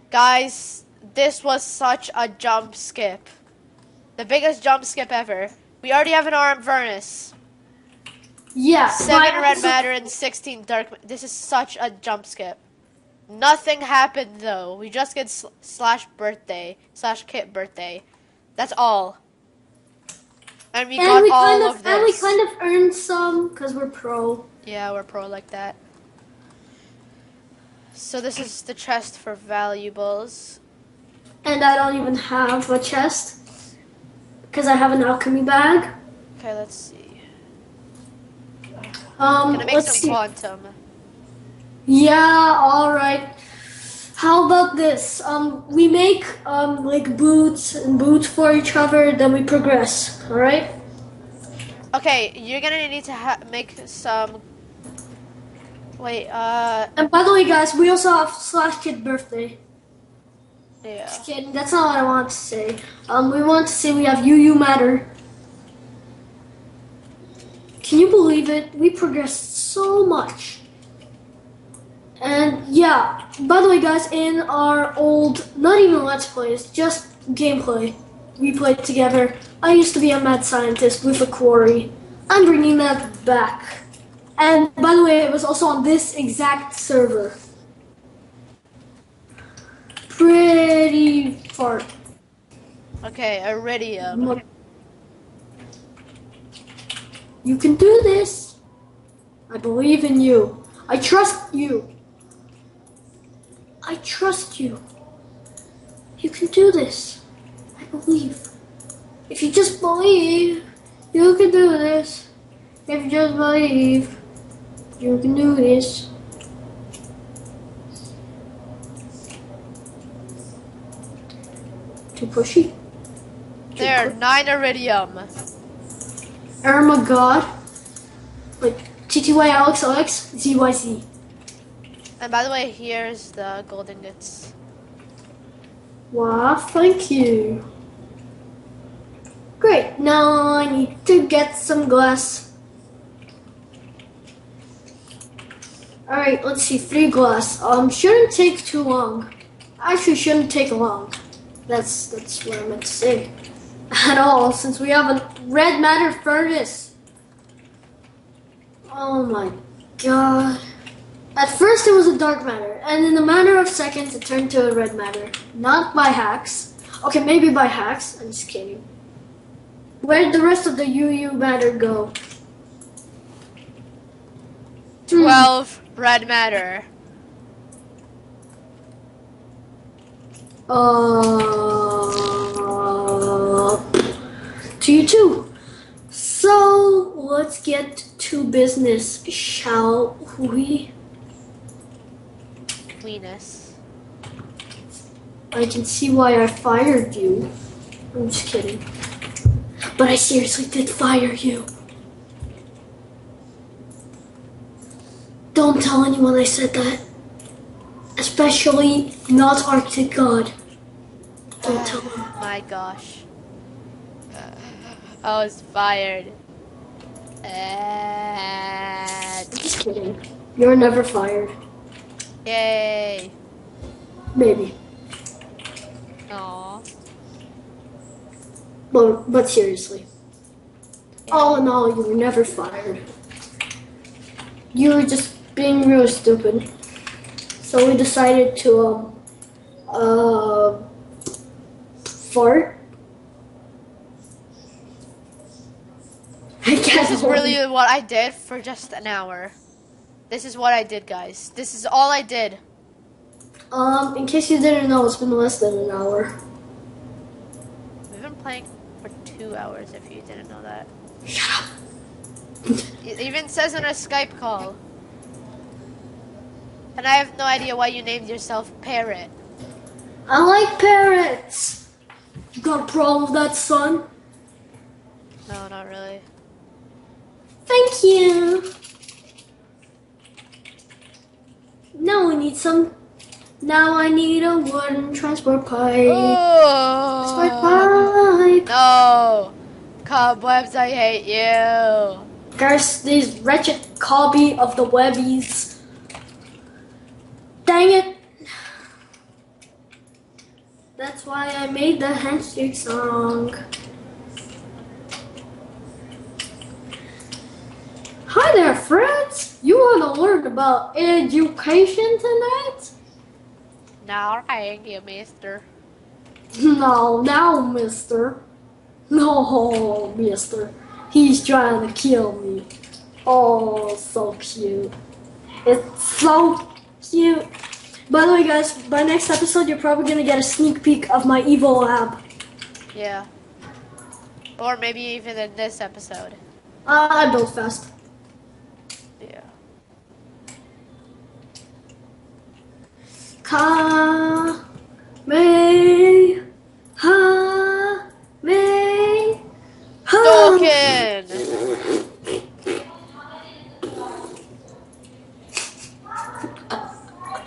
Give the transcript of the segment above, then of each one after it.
Guys, this was such a jump skip. The biggest jump skip ever. We already have an armed furnace. Yeah. 7 red matter and 16 dark. This is such a jump skip. Nothing happened though. We just get slash kit birthday. That's all. And we got all of this. And we kind of earned some because we're pro. Yeah, we're pro like that. So this is the chest for valuables. And I don't even have a chest because I have an alchemy bag. Okay, let's see. Gonna make some quantum. Yeah, all right. How about this? We make like boots and boots for each other, then we progress. All right. Okay, you're gonna need to make some. Wait. And by the way, guys, we also have slash kid birthday. Yeah. Just kidding. That's not what I want to say. We want to say we have UU matter. Can you believe it? We progressed so much. And yeah, by the way, guys, in our old, not even Let's Plays, just gameplay, we played together. I used to be a mad scientist with a quarry. I'm bringing that back. And by the way, it was also on this exact server. Pretty far. Okay, iridium. You can do this. I believe in you. I trust you. I trust you. You can do this. I believe. If you just believe, you can do this. If you just believe, you can do this. Too pushy. There, 9 iridium. Oh my god. Like TTY Alex Alex ZYZ. And by the way, here's the gold ingots. Wow, thank you. Great, now I need to get some glass. Alright, let's see, 3 glass. Shouldn't take too long. Actually, shouldn't take long. That's what I meant to say. At all, since we have a red matter furnace. Oh my god. At first it was a dark matter, and in a matter of seconds it turned to a red matter. Not by hacks. Okay, maybe by hacks. I'm just kidding. Where'd the rest of the UU matter go? 12 red matter. To you too. So let's get to business, shall we? Weenus. I can see why I fired you. I'm just kidding. But I seriously did fire you. Don't tell anyone I said that. Especially not Arctic God. Don't tell them. My gosh. I was fired. Just kidding. You're never fired. Yay. Maybe. Aww. But seriously. All in all, you were never fired. You were just being real stupid. So we decided to, fart. This is really what I did for just an hour. This is what I did, guys. This is all I did. In case you didn't know, it's been less than an hour. We've been playing for 2 hours, if you didn't know that. Shut up. It even says on a Skype call. And I have no idea why you named yourself Parrot. I like parrots. You got a problem with that, son? No, not really. Thank you. Now we need some. Now I need a wooden transport pipe. Transport pipe. No. Cobwebs, I hate you. Curse these wretched copy of the webbies. Dang it. That's why I made the handshake song. Hi there, friends. You want to learn about education tonight? Now, thank you, mister. No, now, mister. No, mister. He's trying to kill me. Oh, so cute. It's so cute. By the way, guys, by next episode, you're probably going to get a sneak peek of my evil lab. Yeah. Or maybe even in this episode. I built fast. Yeah. Ka me ha me ha. Token!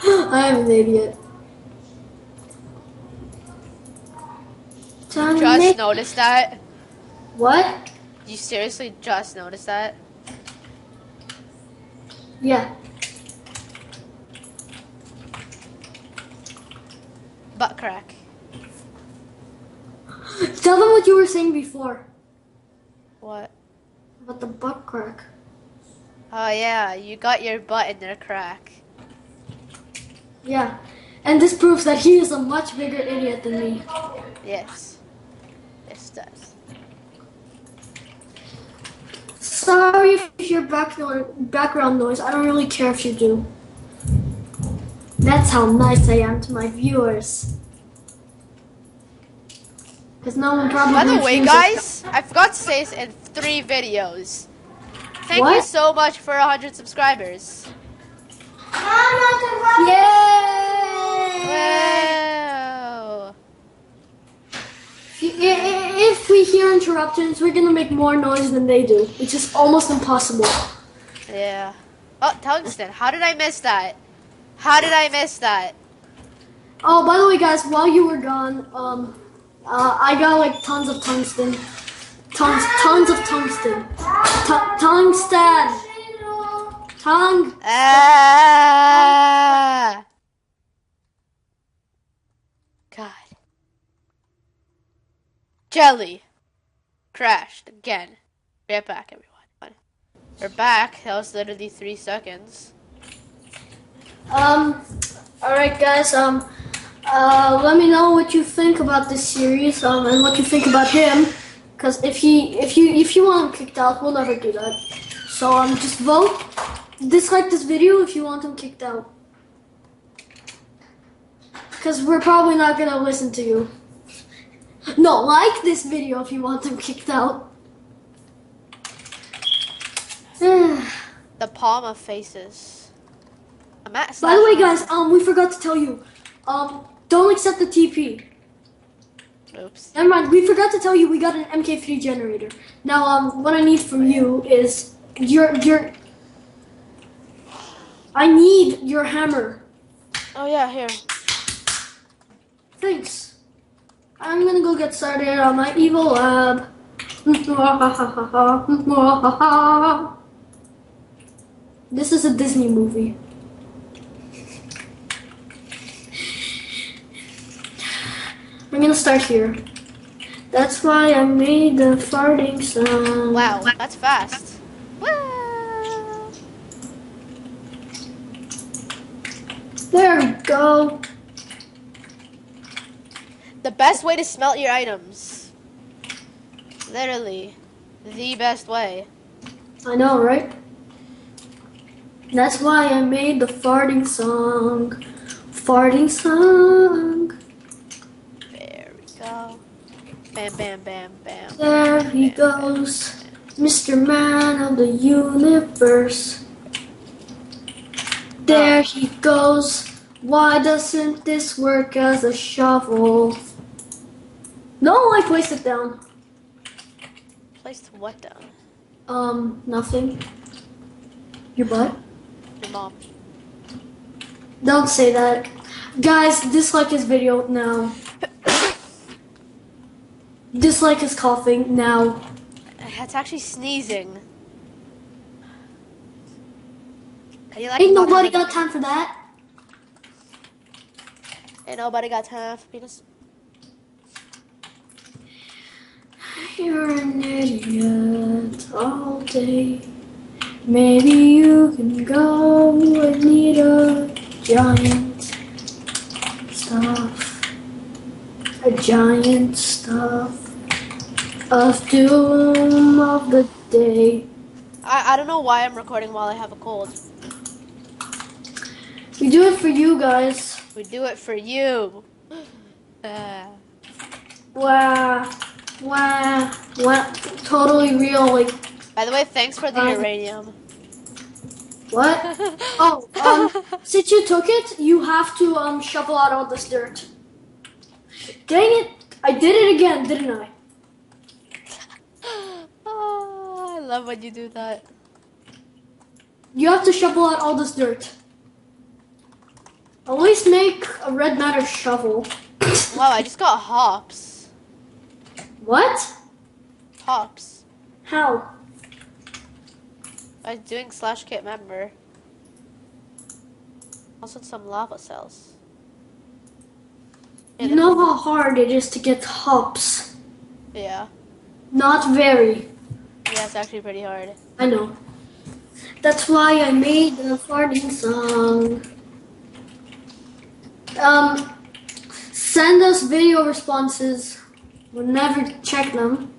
I'm an idiot. Just noticed that? What? You seriously just noticed that? Yeah. Butt crack. Tell them what you were saying before What? about the butt crack. Oh yeah, you got your butt in their crack. Yeah. And this proves that he is a much bigger idiot than me. Yes. This does. Sorry if you hear background noise. I don't really care if you do. That's how nice I am to my viewers. Because no one probably. By the way, views guys, I forgot to say this in 3 videos. Thank you What? so much for 100 subscribers. Yay! Wow. If we hear interruptions, we're gonna make more noise than they do, which is almost impossible. Yeah. Oh, tungsten. How did I miss that? How did I miss that? Oh, by the way, guys, while you were gone, I got like tons of tungsten. Tons of tungsten. Tungsten. Ah! God. Jelly. Crashed again. Right back, everyone. We're back. That was literally 3 seconds. Alright, guys, let me know what you think about this series, and what you think about him. Because if you want him kicked out, we'll never do that. So, just vote. Dislike this video if you want him kicked out. Because we're probably not gonna listen to you. No, like this video if you want him kicked out. The palm of faces. I'm at By the way, slash- guys, we forgot to tell you. Don't accept the TP. Oops. Never mind, we forgot to tell you we got an MK3 generator. Now, what I need from you is I need your hammer. Oh yeah, here. Thanks. I'm gonna go get started on my evil lab. This is a Disney movie. I'm gonna start here. That's why I made the farting sound. Wow, that's fast. Wow. There we go. The best way to smelt your items. Literally, the best way. I know, right? That's why I made the farting song. Farting song. There we go. Bam, bam, bam, bam. There he goes. Mr. Man of the Universe. There he goes. Why doesn't this work as a shovel? No, I placed it down. Placed what down? Nothing. Your butt? Your mom. Don't say that. Guys, dislike his video now. Dislike his coughing now. That's actually sneezing. Are you like Ain't not nobody having- got time for that. Ain't nobody got time for penis. You're an idiot all day. Maybe you can go and need a giant stuff. A giant stuff of doom of the day. I don't know why I'm recording while I have a cold. We do it for you guys. We do it for you. Wow. Wow. Wow. Totally real. Like, By the way, thanks for the uranium. what? Oh, since you took it, you have to shovel out all this dirt. Dang it! I did it again, didn't I? Oh, I love when you do that. You have to shovel out all this dirt. At least make a red matter shovel. Wow, I just got hops. What? Hops. How? I was doing /kit member. Also some lava cells. Yeah, You know how hard it is to get hops. Yeah. Not very. Yeah, it's actually pretty hard. I know. That's why I made the farting song. Send us video responses. We'll never check them.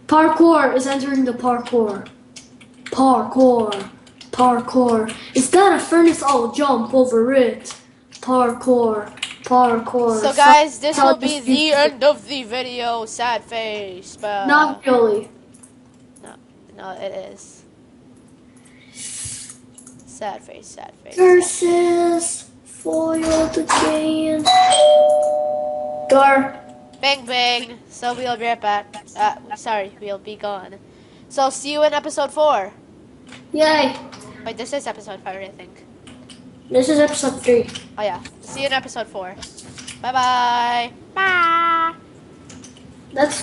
Parkour is entering the parkour. Parkour. Parkour. Is that a furnace? I'll jump over it. Parkour. Parkour. So guys, this will be the end of the video. Sad face. But not really. No, it is. Sad face, sad face. Versus foiled again. Gar. Bang bang. So we'll be right back. Sorry, we'll be gone. So see you in episode 4. Yay. Wait, this is episode 5, I think. This is episode 3. Oh yeah. See you in episode 4. Bye bye. Bye. That's